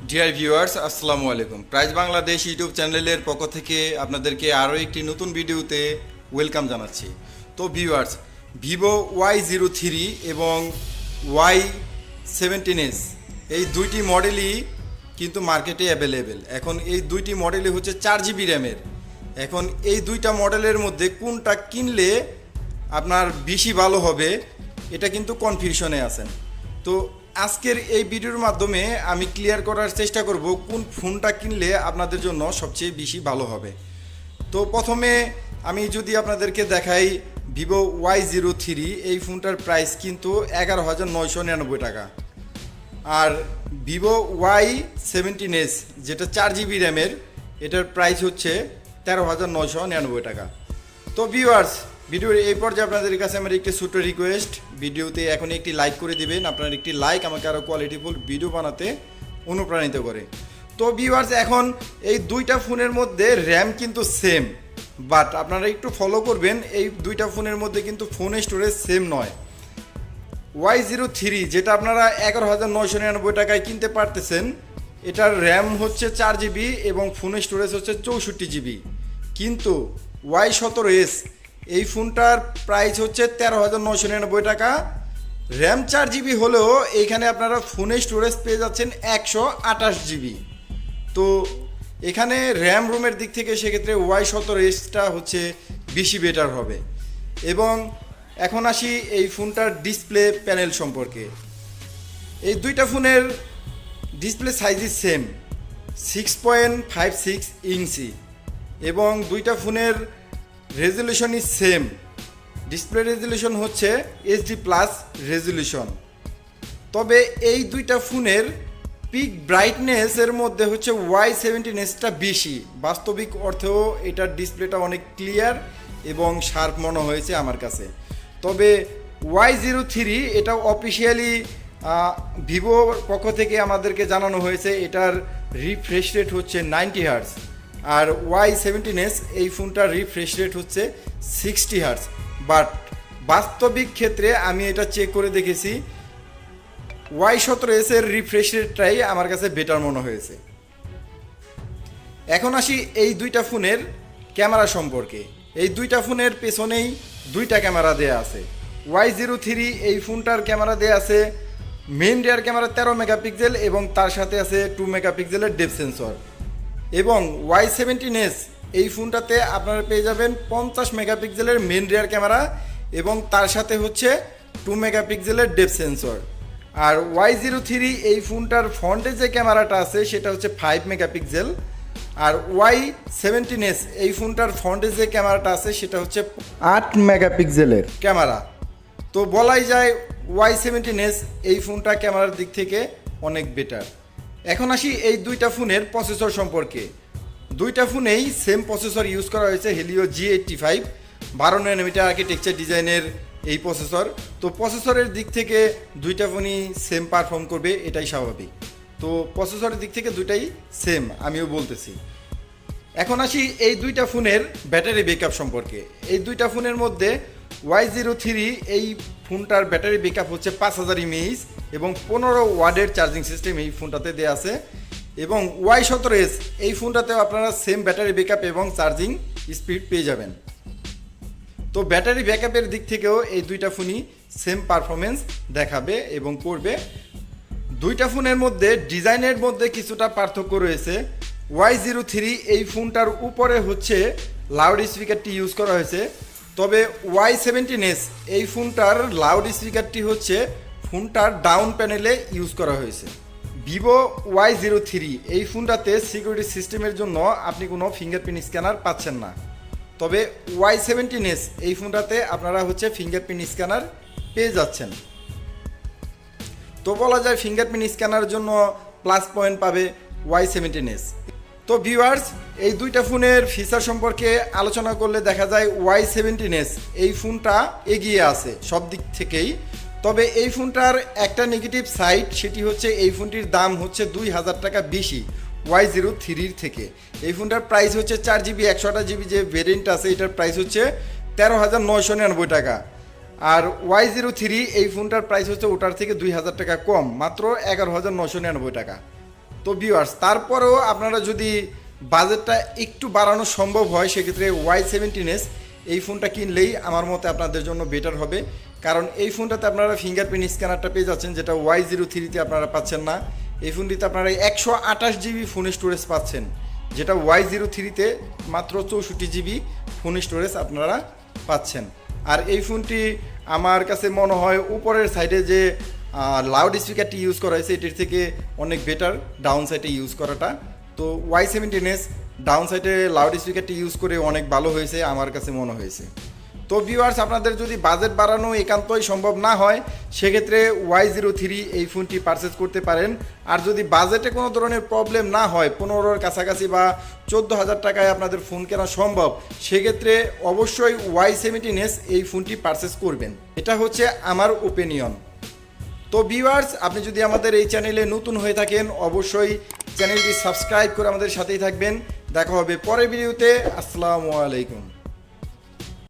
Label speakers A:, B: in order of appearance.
A: Dear viewers, আসসালামু আলাইকুম। Price Bangladesh YouTube চ্যানেলের পক্ষ থেকে আপনাদেরকে আরও একটি নতুন ভিডিওতে ওয়েলকাম জানাচ্ছি। তো ভিউয়ার্স, ভিভো Y03 এবং Y17s এই দুইটি মডেলই কিন্তু মার্কেটে অ্যাভেলেবেল। এখন এই দুইটি মডেলই হচ্ছে 4GB র্যামের। এখন এই দুইটা মডেলের মধ্যে কোনটা কিনলে আপনার বেশি ভালো হবে এটা কিন্তু কনফিউশনে আছেন। তো আজকের এই ভিডিওর মাধ্যমে আমি ক্লিয়ার করার চেষ্টা করব কোন ফোনটা কিনলে আপনাদের জন্য সবচেয়ে বেশি ভালো হবে। তো প্রথমে আমি যদি আপনাদেরকে দেখাই ভিভো Y03, এই ফোনটার প্রাইস কিন্তু 11,999 টাকা। আর ভিভো Y17s যেটা 4GB র্যামের, এটার প্রাইস হচ্ছে 13,999 টাকা। তো ভিউয়ার্স, ভিডিওর এই পর্যায়ে আপনাদের কাছে আমার একটি ছোট্ট রিকোয়েস্ট, ভিডিওতে এখন একটি লাইক করে দিবেন। আপনার একটি লাইক আমাকে আরও কোয়ালিটিফুল ভিডিও বানাতে অনুপ্রাণিত করে। তো ভিউয়ার্স, এখন এই দুইটা ফোনের মধ্যে র্যাম কিন্তু সেম, বাট আপনারা একটু ফলো করবেন, এই দুইটা ফোনের মধ্যে কিন্তু ফোন স্টোরেজ সেম নয়। Y03 যেটা আপনারা 11,999 টাকায় কিনতে পারতেছেন, এটার র্যাম হচ্ছে 4GB এবং ফোন স্টোরেজ হচ্ছে 64GB। কিন্তু Y17s এই ফোনটার প্রাইস হচ্ছে 13,999 টাকা। র্যাম 4GB হলেও এইখানে আপনারা ফোনের স্টোরেজ পেয়ে যাচ্ছেন 128GB। তো এখানে র্যাম রোমের দিক থেকে সেক্ষেত্রে Y17sটা হচ্ছে বেশি বেটার হবে। এবং এখন আসি এই ফোনটার ডিসপ্লে প্যানেল সম্পর্কে। এই দুইটা ফোনের ডিসপ্লে সাইজই সেম, 6.56 ইঞ্চি, এবং দুইটা ফোনের রেজলিউশনই সেম। ডিসপ্লে রেজলিউশন হচ্ছে HD+ রেজলিউশন। তবে এই দুইটা ফোনের পিক ব্রাইটনেসের মধ্যে হচ্ছে Y17sটা বেশি। বাস্তবিক অর্থেও এটার ডিসপ্লেটা অনেক ক্লিয়ার এবং শার্প মনে হয়েছে আমার কাছে। তবে Y03 এটা অফিসিয়ালি ভিভোর পক্ষ থেকে আমাদেরকে জানানো হয়েছে এটার রিফ্রেশ রেট হচ্ছে 90 হার্টজ, আর Y17s এই ফোনটার রিফ্রেশ রেট হচ্ছে 60 হার্টজ। বাট বাস্তবিক ক্ষেত্রে আমি এটা চেক করে দেখেছি, Y17s এর রিফ্রেশ রেটটাই আমার কাছে বেটার মনে হয়েছে। এখন আসি এই দুইটা ফোনের ক্যামেরা সম্পর্কে। এই দুইটা ফোনের পেছনেই দুইটা ক্যামেরা দেয়া আছে। Y03 এই ফোনটার ক্যামেরা দেয়া আছে মেইন রিয়ার ক্যামেরা 13 মেগাপিক্সেল এবং তার সাথে আছে 2 মেগাপিক্সেলের ডেপথ সেন্সর। এবং Y17s এই ফোনটাতে আপনারা পেয়ে যাবেন 50 মেগাপিক্সেলের মেইন রিয়ার ক্যামেরা এবং তার সাথে হচ্ছে 2 মেগাপিক্সেলের ডেপথ সেন্সর। আর Y03 এই ফোনটার ফ্রন্টে যে ক্যামেরাটা আছে সেটা হচ্ছে 5 মেগাপিক্সেল। আর Y17s এই ফোনটার ফ্রন্টে যে ক্যামেরাটা আছে সেটা হচ্ছে 8 মেগাপিক্সেলের ক্যামেরা। তো বলাই যায় Y17s এই ফোনটা ক্যামেরার দিক থেকে অনেক বেটার। এখন আসি এই দুইটা ফোনের প্রসেসর সম্পর্কে। দুইটা ফোনেই সেম প্রসেসর ইউজ করা হয়েছে, হেলিও G85 12 ন্যানোমিটার আর্কিটেকচার ডিজাইনের এই প্রসেসর। তো প্রসেসরের দিক থেকে দুইটা ফোনই সেম পারফর্ম করবে, এটাই স্বাভাবিক। তো প্রসেসরের দিক থেকে দুইটাই সেম, আমিও বলতেছি। এখন আসি এই দুইটা ফোনের ব্যাটারি ব্যাকআপ সম্পর্কে। এই দুইটা ফোনের মধ্যে Y03 এই ফোনটার ব্যাটারি ব্যাকআপ হচ্ছে 5000 mAh এবং 15 ওয়াটের চার্জিং সিস্টেম এই ফোনটাতে দেওয়া আছে। এবং Y17s এই ফোনটাতেও আপনারা সেম ব্যাটারি ব্যাকআপ এবং চার্জিং স্পিড পেয়ে যাবেন। তো ব্যাটারি ব্যাকআপের দিক থেকেও এই দুইটা ফোনই সেম পারফরমেন্স দেখাবে এবং করবে। দুইটা ফোনের মধ্যে ডিজাইনের মধ্যে কিছুটা পার্থক্য রয়েছে। Y03 এই ফোনটার উপরে হচ্ছে লাউড স্পিকারটি ইউজ করা হয়েছে, তবে Y17s এই ফোনটার লাউড স্পিকারটি হচ্ছে ফোনটার ডাউন প্যানেলে ইউজ করা হয়েছে। ভিভো Y03 এই ফোনটাতে সিকিউরিটি সিস্টেমের জন্য আপনি কোনো ফিঙ্গারপ্রিন্ট স্ক্যানার পাচ্ছেন না, তবে Y17s এই ফোনটাতে আপনারা হচ্ছে ফিঙ্গারপ্রিন্ট স্ক্যানার পেয়ে যাচ্ছেন। তো বলা যায় ফিঙ্গারপ্রিন্ট স্ক্যানারের জন্য প্লাস পয়েন্ট পাবে Y17s। তো ভিউয়ার্স, এই দুইটা ফোনের ফিচার সম্পর্কে আলোচনা করলে দেখা যায় Y17s এই ফোনটা এগিয়ে আছে সব দিক থেকেই। তবে এই ফোনটার একটা নেগেটিভ সাইড, সেটি হচ্ছে এই ফোনটির দাম হচ্ছে 2000 টাকা বেশি Y03 থেকে। এই ফোনটার প্রাইস হচ্ছে 4GB 128GB যে ভেরিয়েন্ট আছে, এটার প্রাইস হচ্ছে 13,999 টাকা। আর Y03 এই ফোনটার প্রাইস হচ্ছে ওটার থেকে 2000 টাকা কম, মাত্র 11,999 টাকা। তো ভিউয়ার্স তারপরেও আপনারা যদি বাজেটটা একটু বাড়ানো সম্ভব হয় সেক্ষেত্রে Y17s এই ফোনটা কিনলেই আমার মতে আপনাদের জন্য বেটার হবে, কারণ এই ফোনটাতে আপনারা ফিঙ্গারপ্রিন্ট স্ক্যানারটা পেয়ে যাচ্ছেন, যেটা Y03-তে আপনারা পাচ্ছেন না। এই ফোনটিতে আপনারা 128 GB ফোন স্টোরেজ পাচ্ছেন, যেটা Y03-তে মাত্র 64 GB ফোন স্টোরেজ আপনারা পাচ্ছেন। আর এই ফোনটি আমার কাছে মনে হয় উপরের সাইডে যে লাউড স্পিকারটি ইউজ করা হয়েছে এটির থেকে অনেক বেটার ডাউন সাইডে ইউজ করাটা। তো Y17s ডাউন সাইডে লাউড স্পিকারটি ইউজ করে অনেক ভালো হয়েছে আমার কাছে মনে হয়েছে। তো ভিউয়ার্স আপনাদের যদি বাজেট বাড়ানো একান্তই সম্ভব না হয় সেক্ষেত্রে Y03 এই ফোনটি পারচেস করতে পারেন। আর যদি বাজেটে কোনো ধরনের প্রবলেম না হয়, 15,000-র কাছাকাছি বা 14,000 টাকায় আপনাদের ফোন কেনা সম্ভব, সেক্ষেত্রে অবশ্যই Y17s এই ফোনটি পারচেস করবেন। এটা হচ্ছে আমার ওপিনিয়ন। তো ভিউয়ার্স আপনি যদি আমাদের এই চ্যানেলে নতুন হয়ে থাকেন অবশ্যই চ্যানেলটি সাবস্ক্রাইব করে আমাদের সাথেই থাকবেন। দেখা হবে পরের ভিডিওতে। আসসালামু আলাইকুম।